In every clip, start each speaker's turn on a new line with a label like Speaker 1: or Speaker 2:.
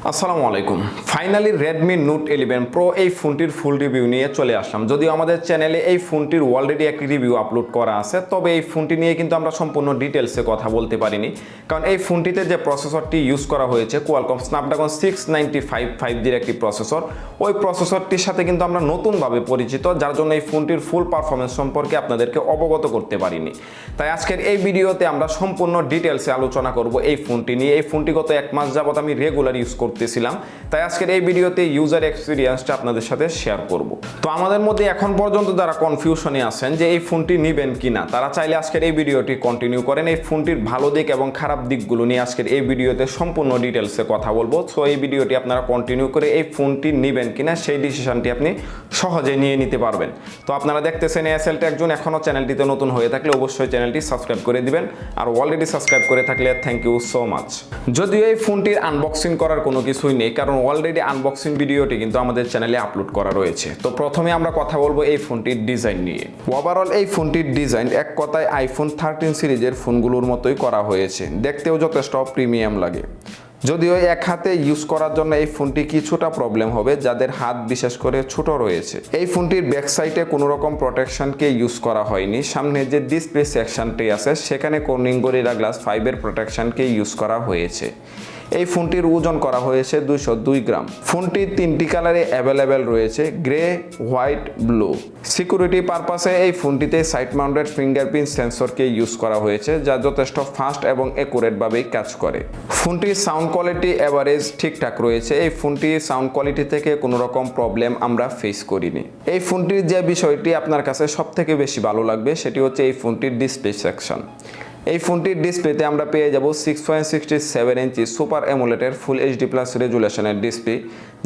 Speaker 1: আসসালামু আলাইকুম। Finally Redmi Note 11 Pro এই ফোনটির ফুল রিভিউ নিয়ে চলে আসলাম। যদিও আমাদের চ্যানেলে এই ফোনটির অলরেডি একটি রিভিউ আপলোড করা আছে, তবে এই ফোনটি নিয়ে কিন্তু আমরা সম্পূর্ণ ডিটেলসে কথা বলতে পারিনি, কারণ এই ফোনটিতে যে প্রসেসরটি ইউজ করা হয়েছে Qualcomm Snapdragon 695 5G'র একটি প্রসেসর, ওই প্রসেসরটির সাথে কিন্তু আমরা নতুনভাবে পরিচিত, যার জন্য এই ফোনটির ফুল পারফরমেন্স সম্পর্কে আপনাদেরকে অবগত করতে পারিনি। তাই আজকের এই ভিডিওতে আমরা সম্পূর্ণ ডিটেলসে আলোচনা করব এই ফোনটি নিয়ে। এই ফোনটি গত 1 মাস যাবত আমি রেগুলার ইউজ করতেছিলাম, তাই আজকের এই ভিডিওতে ইউজার এক্সপিরিয়েন্সটা আপনাদের সাথে শেয়ার করব। তো আমাদের মধ্যে এখন পর্যন্ত যারা কনফিউশনে আছেন যে এই ফোনটি নেবেন কিনা, তারা চাইলে আজকের এই ভিডিওটি কন্টিনিউ করেন। এই ফোনটির ভালো দিক এবং খারাপ দিকগুলো নিয়ে আজকের এই ভিডিওতে সম্পূর্ণ ডিটেলসে কথা বলবো। সো এই ভিডিওটি আপনারা কন্টিনিউ করে এই ফোনটি নেবেন কিনা সেই ডিসিশনটি আপনি সহজে নিয়ে নিতে পারবেন। তো আপনারা দেখতেছেন এসএলটি একজন, এখনও চ্যানেলটিতে নতুন হয়ে থাকলে অবশ্যই চ্যানেলটি সাবস্ক্রাইব করে দিবেন, আর অলরেডি সাবস্ক্রাইব করে থাকলে থ্যাংক ইউ সো মাচ। যদিও এই ফোনটির আনবক্সিং করার কোনো কিছুই নেই, কারণ অলরেডি আনবক্সিং ভিডিওটি কিন্তু আমাদের চ্যানেলে আপলোড করা রয়েছে। তো প্রথমে আমরা কথা বলবো এই ফোনটির ডিজাইন নিয়ে। ওভারঅল এই ফোনটির ডিজাইন এক কথায় আইফোন 13 সিরিজের ফোনগুলোর মতোই করা হয়েছে, দেখতেও যথেষ্ট প্রিমিয়াম লাগে। যদিও এক হাতে ইউজ করার জন্য এই ফোনটি কিছুটা প্রবলেম হবে যাদের হাত বিশেষ করে ছোট রয়েছে। এই ফোনটির ব্যাক সাইডে কোনো রকম প্রোটেকশনকে ইউজ করা হয়নি। সামনে যে ডিসপ্লে সেকশনটি আছে সেখানে কর্নিং গরিলা গ্লাস 5-এর প্রোটেকশনকে ইউজ করা হয়েছে। এই ফোনটির ওজন করা হয়েছে 202 গ্রাম। ফোনটি 3টি কালারে অ্যাভেলেবেল রয়েছে, গ্রে, হোয়াইট, ব্লু। সিকিউরিটি পারপাসে এই ফোনটিতে সাইড মাউন্টেড ফিঙ্গারপ্রিন্ট সেন্সরকে ইউজ করা হয়েছে, যা যথেষ্ট ফাস্ট এবং অ্যাকুরেটভাবেই কাজ করে। ফোনটির সাউন্ড কোয়ালিটি এভারেজ ঠিকঠাক রয়েছে। এই ফোনটির সাউন্ড কোয়ালিটি থেকে কোনো রকম প্রবলেম আমরা ফেস করিনি। এই ফোনটির যে বিষয়টি আপনার কাছে সবথেকে বেশি ভালো লাগবে সেটি হচ্ছে এই ফোনটির ডিসপ্লে সেকশন। এই ফোনটির ডিসপ্লেতে আমরা পেয়ে যাব 6.67 ইঞ্চি সুপার অ্যামোলেডের ফুল এইচডি প্লাস রেজুলেশনের ডিসপ্লে,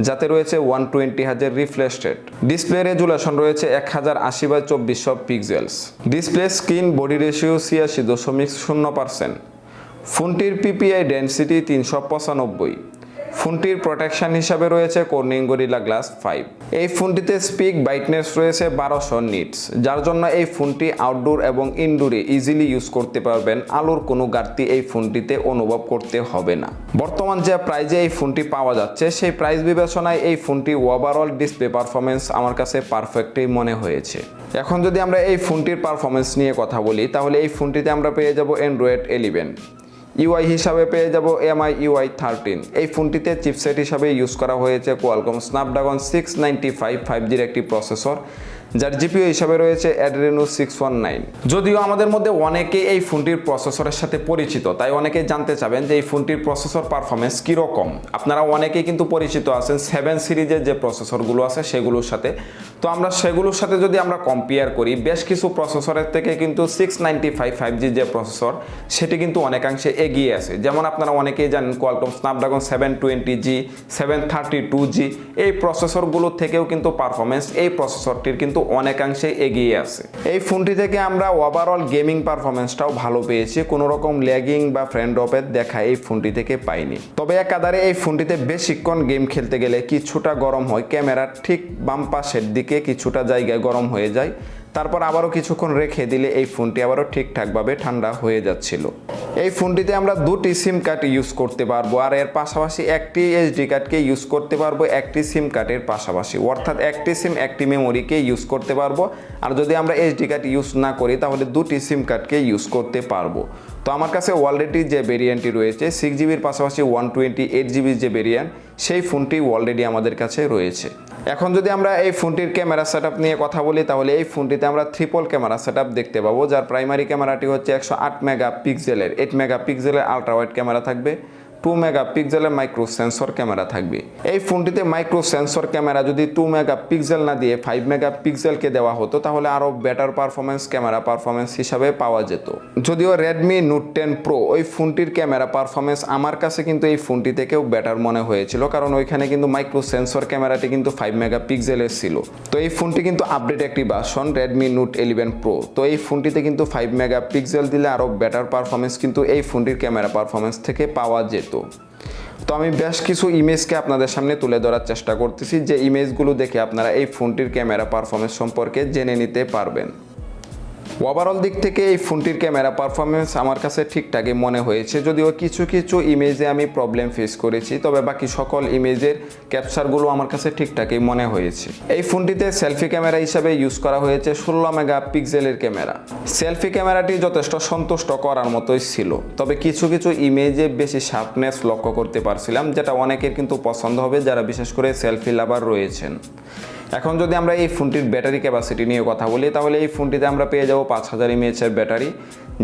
Speaker 1: যাতে রয়েছে 120 hertz refresh rate. Display resolution রয়েছে 1080x2400 pixels. Display screen body ratio 86.0%। ফোনটির পিপিআই ডেনসিটি 395। ফোনটির প্রোটেকশন হিসাবে রয়েছে কর্নিং গরিলা গ্লাস 5। এই ফোনটিতে স্পিক ব্রাইটনেস রয়েছে 1200 নিটস, যার জন্য এই ফোনটি আউটডোর এবং ইনডোরে ইজিলি ইউজ করতে পারবেন। আলোর কোনো ঘাটতি এই ফোনটিতে অনুভব করতে হবে না। বর্তমান যে প্রাইজে এই ফোনটি পাওয়া যাচ্ছে সেই প্রাইস বিবেচনায় এই ফোনটি ওভারঅল ডিসপ্লে পারফরমেন্স আমার কাছে পারফেক্টই মনে হয়েছে। এখন যদি আমরা এই ফোনটির পারফরমেন্স নিয়ে কথা বলি, তাহলে এই ফোনটিতে আমরা পেয়ে যাব অ্যান্ড্রয়েড 11। ইউআই হিসাবে পেয়ে যাব MI UI 13। এই ফোনটিতে চিপসেট হিসাবে ইউজ করা হয়েছে Qualcomm Snapdragon 695 5G'র একটি প্রসেসর, যার জিপিইউ হিসাবে রয়েছে Adreno 619। যদিও আমাদের মধ্যে অনেকেই এই ফোনটির প্রসেসরের সাথে পরিচিত, তাই অনেকেই জানতে চাবেন যে এই ফোনটির প্রসেসর পারফরমেন্স কীরকম। আপনারা অনেকেই কিন্তু পরিচিত আছেন 7 সিরিজের যে প্রসেসরগুলো আছে সেগুলোর সাথে। তো আমরা সেগুলোর সাথে যদি আমরা কম্পেয়ার করি, বেশ কিছু প্রসেসরের থেকে কিন্তু 695 5G যে প্রসেসর সেটি কিন্তু অনেকাংশে এগিয়ে আছে। যেমন আপনারা অনেকেই জানেন Qualcomm Snapdragon 720G 732G এই প্রসেসরগুলোর থেকেও কিন্তু পারফরমেন্স এই প্রসেসরটির কিন্তু অনেকাংশে এগিয়ে আছে। এই ফোনটি থেকে আমরা ওভারঅল গেমিং পারফরমেন্সটাও ভালো পেয়েছি, কোনো রকম ল্যাগিং বা ফ্রেম ড্রপের দেখা এই ফোনটি থেকে পাইনি। তবে একাধারে এই ফোনটিতে বেশিক্ষণ গেম খেলতে গেলে কিছুটা গরম হয়, ক্যামেরার ঠিক বাম পাশের দিকে কিছুটা জায়গায় গরম হয়ে যায়, তারপর আবারও কিছুক্ষণ রেখে দিলে এই ফোনটি আবারও ঠিকঠাকভাবে ঠান্ডা হয়ে যাচ্ছিল। এই ফোনটিতে আমরা 2টি সিম কার্ড ইউজ করতে পারবো, আর এর পাশাপাশি একটি এইচডি কার্ডকে ইউজ করতে পারবো একটি সিম কার্ডের পাশাপাশি, অর্থাৎ একটি সিম একটি মেমোরিকে ইউজ করতে পারবো। আর যদি আমরা এইচডি কার্ড ইউজ না করি তাহলে 2টি সিম কার্ডকে ইউজ করতে পারবো। তো আমার কাছে অলরেডি যে ভেরিয়েন্টটি রয়েছে 6GB'র পাশাপাশি 128GB যে ভেরিয়েন্ট, সেই ফোনটি অলরেডি আমাদের কাছে রয়েছে। এখন যদি আমরা এই ফোনটির ক্যামেরা সেটআপ নিয়ে কথা বলি, তাহলে এই ফোনটিতে আমরা ট্রিপল ক্যামেরা সেটআপ দেখতে পাবো, যার প্রাইমারি ক্যামেরাটি হচ্ছে 108 মেগাপিক্সেলের 8 মেগাপিক্সেলের আলট্রা ওয়াইড ক্যামেরা থাকবে, 2 মেগাপিক্সেলের মাইক্রো সেন্সর ক্যামেরা থাকবে। এই ফোনটিতে মাইক্রো সেন্সর ক্যামেরা যদি 2 মেগাপিক্সেল না দিয়ে 5 মেগাপিক্সেলকে দেওয়া হতো তাহলে আরও বেটার পারফরমেন্স ক্যামেরা পারফরমেন্স হিসাবে পাওয়া যেত। যদিও Redmi Note 10 Pro ওই ফোনটির ক্যামেরা পারফরমেন্স আমার কাছে কিন্তু এই ফোনটি থেকেও বেটার মনে হয়েছিল, কারণ ওইখানে কিন্তু মাইক্রো সেন্সর ক্যামেরাটি কিন্তু 5 মেগাপিক্সেলের ছিল। তো এই ফোনটি কিন্তু আপডেট একটি ভার্সন Redmi Note 11 Pro। তো এই ফোনটিতে কিন্তু 5 মেগাপিক্সেল দিলে আরও বেটার পারফরমেন্স কিন্তু এই ফোনটির ক্যামেরা পারফরমেন্স থেকে পাওয়া যেত। তো আমি বেশ কিছু ইমেজকে আপনাদের সামনে তুলে ধরার চেষ্টা করতেছি, যে ইমেজগুলো দেখে আপনারা এই ফোনটির ক্যামেরা পারফরমেন্স সম্পর্কে জেনে নিতে পারবেন। ওভারঅল দিক থেকে এই ফোনটির ক্যামেরা পারফরমেন্স আমার কাছে ঠিকঠাকই মনে হয়েছে, যদিও কিছু কিছু ইমেজে আমি প্রবলেম ফেস করেছি, তবে বাকি সকল ইমেজের ক্যাপচারগুলো আমার কাছে ঠিকঠাকই মনে হয়েছে। এই ফোনটিতে সেলফি ক্যামেরা হিসাবে ইউজ করা হয়েছে 16 মেগাপিক্সেলের ক্যামেরা। সেলফি ক্যামেরাটি যথেষ্ট সন্তুষ্ট করার মতোই ছিল, তবে কিছু কিছু ইমেজে বেশি শার্পনেস লক্ষ্য করতে পারছিলাম, যেটা অনেকের কিন্তু পছন্দ হবে যারা বিশেষ করে সেলফি লাভার রয়েছেন। এখন যদি আমরা এই ফোনটির ব্যাটারি ক্যাপাসিটি নিয়ে কথা বলি, তাহলে এই ফোনটিতে আমরা পেয়ে যাব 5000 mAh ব্যাটারি,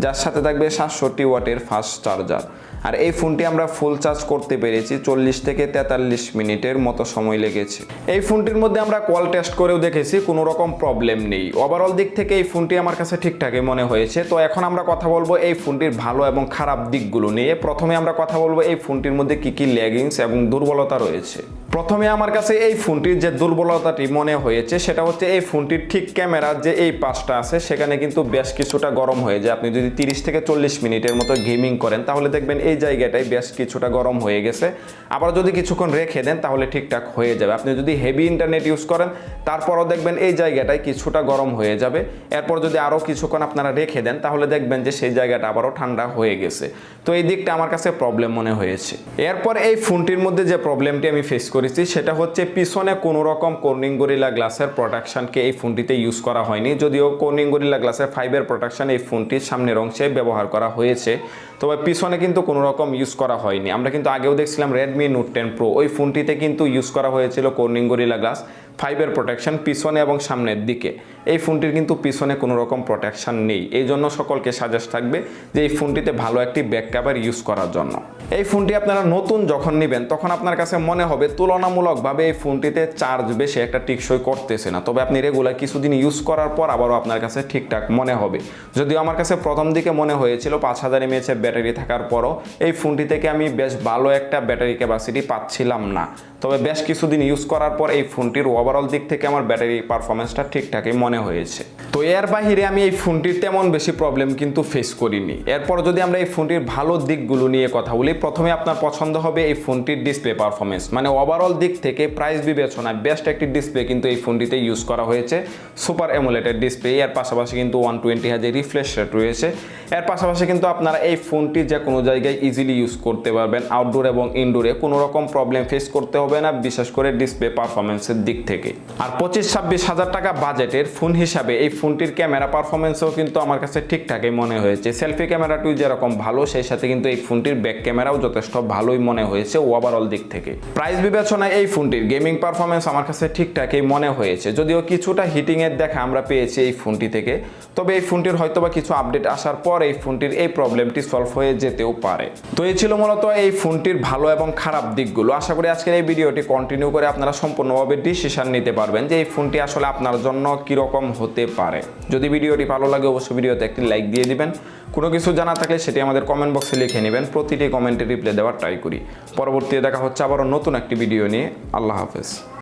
Speaker 1: যার সাথে থাকবে 67 ওয়াটের ফাস্ট চার্জার। আর এই ফোনটি আমরা ফুল চার্জ করতে পেরেছি 40 থেকে 43 মিনিটের মতো সময় লেগেছে। এই ফোনটির মধ্যে আমরা কল টেস্ট করেও দেখেছি, কোনো রকম প্রবলেম নেই। ওভারঅল দিক থেকে এই ফোনটি আমার কাছে ঠিকঠাকই মনে হয়েছে। তো এখন আমরা কথা বলবো এই ফোনটির ভালো এবং খারাপ দিকগুলো নিয়ে। প্রথমে আমরা কথা বলবো এই ফোনটির মধ্যে কি কি ল্যাগিংস এবং দুর্বলতা রয়েছে। প্রথমে আমার কাছে এই ফোনটির যে দুর্বলতাটি মনে হয়েছে সেটা হচ্ছে এই ফোনটির ঠিক ক্যামেরার যে এই পাশটা আছে সেখানে কিন্তু বেশ কিছুটা গরম হয়ে যায়। আপনি যদি 30 থেকে 40 মিনিটের মতো গেমিং করেন তাহলে দেখবেন এই জায়গাটায় বেশ কিছুটা গরম হয়ে গেছে। আবার যদি কিছুক্ষণ রেখে দেন তাহলে ঠিকঠাক হয়ে যাবে। আপনি যদি হেভি ইন্টারনেট ইউজ করেন তারপরও দেখবেন এই জায়গাটায় কিছুটা গরম হয়ে যাবে। এরপর যদি আরও কিছুক্ষণ আপনারা রেখে দেন তাহলে দেখবেন যে সেই জায়গাটা আবারও ঠান্ডা হয়ে গেছে। তো এই দিকটা আমার কাছে প্রবলেম মনে হয়েছে। এরপর এই ফোনটির মধ্যে যে প্রবলেমটি আমি ফেস করেছি সেটা হচ্ছে পিছনে কোনো রকম কর্নিং গরিলা গ্লাসের প্রোটেকশনকে এই ফোনটিতে ইউজ করা হয়নি। যদিও কর্নিং গরিলা গ্লাসের 5 প্রোটেকশন এই ফোনটির সামনের অংশে ব্যবহার করা হয়েছে, তবে পিছনে কিন্তু কোনো রকম ইউজ করা হয়নি। আমরা কিন্তু আগেও দেখছিলাম Redmi Note 10 Pro, ওই ফোনটিতে কিন্তু ইউজ করা হয়েছিল কর্নিং গরিলা গ্লাস 5 প্রোটেকশন পিছনে এবং সামনের দিকে। এই ফোনটির কিন্তু পিছনে কোনো রকম প্রোটেকশন নেই। এই জন্য সকলকে সাজেস্ট থাকবে যে এই ফোনটিতে ভালো একটি ব্যাক কভার ইউজ করার জন্য। এই ফোনটি আপনারা নতুন যখন নেবেন তখন আপনার কাছে মনে হবে তুলনামূলকভাবে এই ফোনটিতে চার্জ বেশি একটা টিকসই করতেছে না, তবে আপনি রেগুলার কিছুদিন ইউজ করার পর আবারও আপনার কাছে ঠিকঠাক মনে হবে। যদিও আমার কাছে প্রথম দিকে মনে হয়েছিল 5000 mAh ব্যাটারি থাকার পরও এই ফোনটি থেকে আমি বেশ ভালো একটা ব্যাটারি ক্যাপাসিটি পাচ্ছিলাম না, তবে বেশ কিছুদিন ইউজ করার পর এই ফোনটির ওভারঅল দিক থেকে আমার ব্যাটারি পারফরমেন্সটা ঠিকঠাকই মনে হয়েছে। তো এর বাহিরে আমি এই ফোনটির তেমন বেশি প্রবলেম কিন্তু ফেস করিনি। এরপর যদি আমরা এই ফোনটির ভালো দিকগুলো নিয়ে কথা বলি, প্রথমে আপনার পছন্দ হবে এই ফোনটির ডিসপ্লে পারফরমেন্স। মানে ওভারঅল দিক থেকে প্রাইস বিবেচনায় বেস্ট একটি ডিসপ্লে কিন্তু এই ফোনটিতে ইউজ করা হয়েছে, সুপার অ্যামোলেড ডিসপ্লে। এর পাশাপাশি কিন্তু 120 Hz রিফ্রেশ রেট রয়েছে। এর পাশাপাশি কিন্তু আপনারা এই ফোনটি যে কোনো জায়গায় ইজিলি ইউজ করতে পারবেন, আউটডোর এবং ইনডোরে কোনো রকম প্রবলেম ফেস করতে হবে না, বিশেষ করে ডিসপ্লে পারফরমেন্সের দিক থেকে। আর 25-26 হাজার টাকা বাজেটের ফোন হিসাবে এই ফোনটির ক্যামেরা পারফরমেন্সও কিন্তু আমার কাছে ঠিকঠাকই মনে হয়েছে। সেলফি ক্যামেরাটিও যেরকম ভালো, সেই সাথে কিন্তু এই ফোনটির ব্যাক ক্যামেরাও যথেষ্ট ভালোই মনে হয়েছে ওভারঅল দিক থেকে। প্রাইস বিবেচনায় এই ফোনটির গেমিং পারফরমেন্স আমার কাছে ঠিকঠাকই মনে হয়েছে, যদিও কিছুটা হিটিংয়ের দেখা আমরা পেয়েছি এই ফোনটি থেকে। তবে এই ফোনটির হয়তোবা কিছু আপডেট আসার পর এই ফোনটির এই প্রবলেমটি সলভ হয়ে যেতেও পারে। তো এই ছিল মূলত এই ফোনটির ভালো এবং খারাপ দিকগুলো। আশা করি আজকের এই ভিডিওটি কন্টিনিউ করে আপনারা সম্পূর্ণভাবে ডিসিশন নিতে পারবেন যে এই ফোনটি আসলে আপনার জন্য কীরকম হতে পারে। যদি ভিডিওটি ভালো লাগে অবশ্যই ভিডিওতে একটি লাইক দিয়ে দিবেন। কোনো কিছু জানা থাকলে সেটি আমাদের কমেন্ট বক্সে লিখে নেবেন, প্রতিটি কমেন্টে রিপ্লাই দেওয়ার ট্রাই করি। পরবর্তীতে দেখা হচ্ছে আবারও নতুন একটি ভিডিও নিয়ে। আল্লাহ হাফেজ।